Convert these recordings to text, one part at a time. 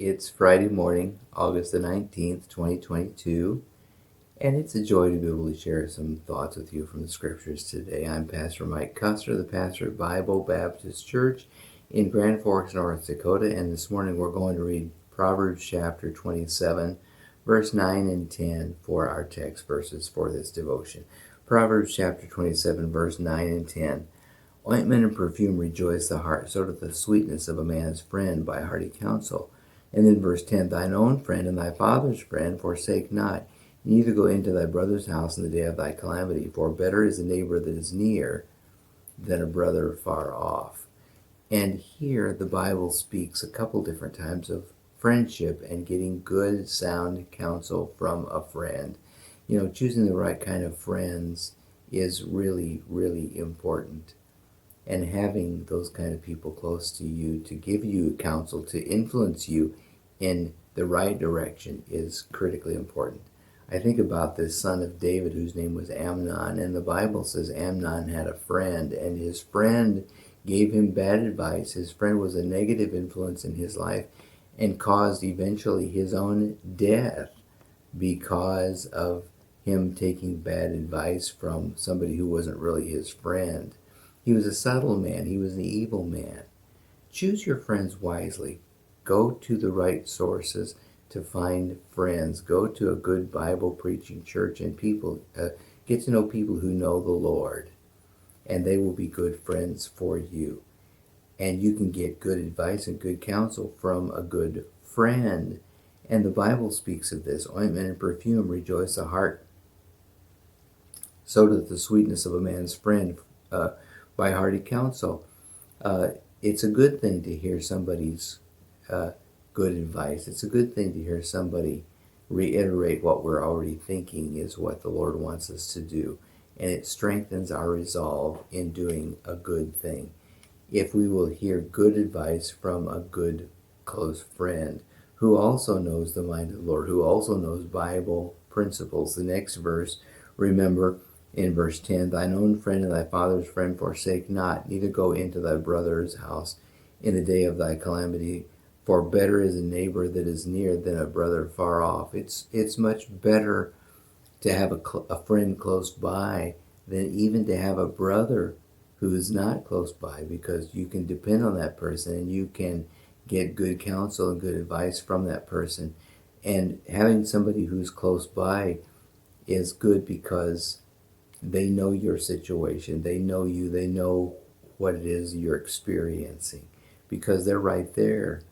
It's Friday morning, August the 19th, 2022, and it's a joy to be able to share some thoughts with you from the scriptures today. I'm Pastor Mike Custer, the pastor at Bible Baptist Church in Grand Forks, North Dakota, and this morning we're going to read Proverbs chapter 27, verse 9 and 10 for our text verses for this devotion. Proverbs chapter 27, verse 9 and 10. Ointment and perfume rejoice the heart, so doth the sweetness of a man's friend by hearty counsel. And then verse 10, thine own friend and thy father's friend forsake not, neither go into thy brother's house in the day of thy calamity, for better is a neighbor that is near than a brother far off. And here the Bible speaks a couple different times of friendship and getting good, sound counsel from a friend. Choosing the right kind of friends is really, really important. And having those kind of people close to you to give you counsel, to influence you in the right direction is critically important. I think about this son of David whose name was Amnon, and the Bible says Amnon had a friend, and his friend gave him bad advice. His friend was a negative influence in his life and caused eventually his own death because of him taking bad advice from somebody who wasn't really his friend. He was a subtle man. He was an evil man. Choose your friends wisely. Go to the right sources to find friends. Go to a good Bible preaching church and get to know people who know the Lord, and they will be good friends for you. And you can get good advice and good counsel from a good friend. And the Bible speaks of this. Ointment and perfume rejoice the heart, so doth the sweetness of a man's friend by hearty counsel. It's a good thing to hear somebody's good advice. It's a good thing to hear somebody reiterate what we're already thinking is what the Lord wants us to do. And it strengthens our resolve in doing a good thing. If we will hear good advice from a good close friend who also knows the mind of the Lord, who also knows Bible principles. The next verse, remember, in verse 10, thine own friend and thy father's friend forsake not, neither go into thy brother's house in the day of thy calamity, for better is a neighbor that is near than a brother far off. It's much better to have a friend close by than even to have a brother who is not close by, because you can depend on that person and you can get good counsel and good advice from that person. And having somebody who's close by is good because they know your situation. They know you. They know what it is you're experiencing because they're right there.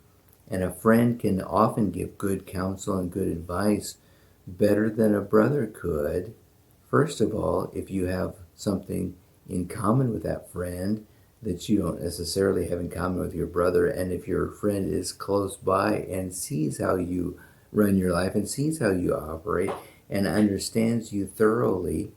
And a friend can often give good counsel and good advice better than a brother could. First of all, if you have something in common with that friend that you don't necessarily have in common with your brother, and if your friend is close by and sees how you run your life and sees how you operate and understands you thoroughly,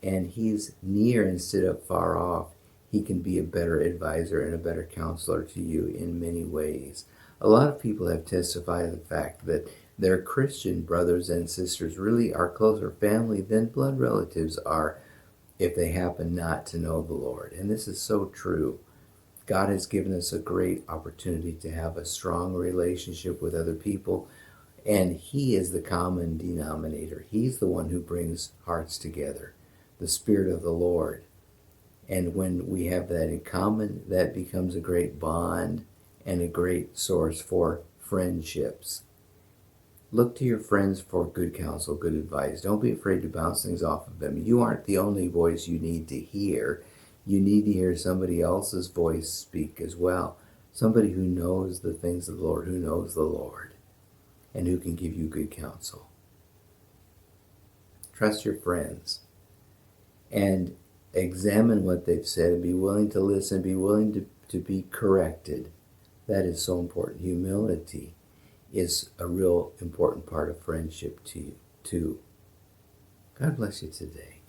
and he's near instead of far off, he can be a better advisor and a better counselor to you in many ways. A lot of people have testified to the fact that their Christian brothers and sisters really are closer family than blood relatives are if they happen not to know the Lord. And this is so true. God has given us a great opportunity to have a strong relationship with other people, and He is the common denominator. He's the one who brings hearts together, the Spirit of the Lord. And when we have that in common, that becomes a great bond and a great source for friendships. Look to your friends for good counsel, good advice. Don't be afraid to bounce things off of them. You aren't the only voice you need to hear. You need to hear somebody else's voice speak as well. Somebody who knows the things of the Lord, who knows the Lord, and who can give you good counsel. Trust your friends and examine what they've said and be willing to listen, be willing to be corrected. That is so important. Humility is a real important part of friendship to you, too. God bless you today.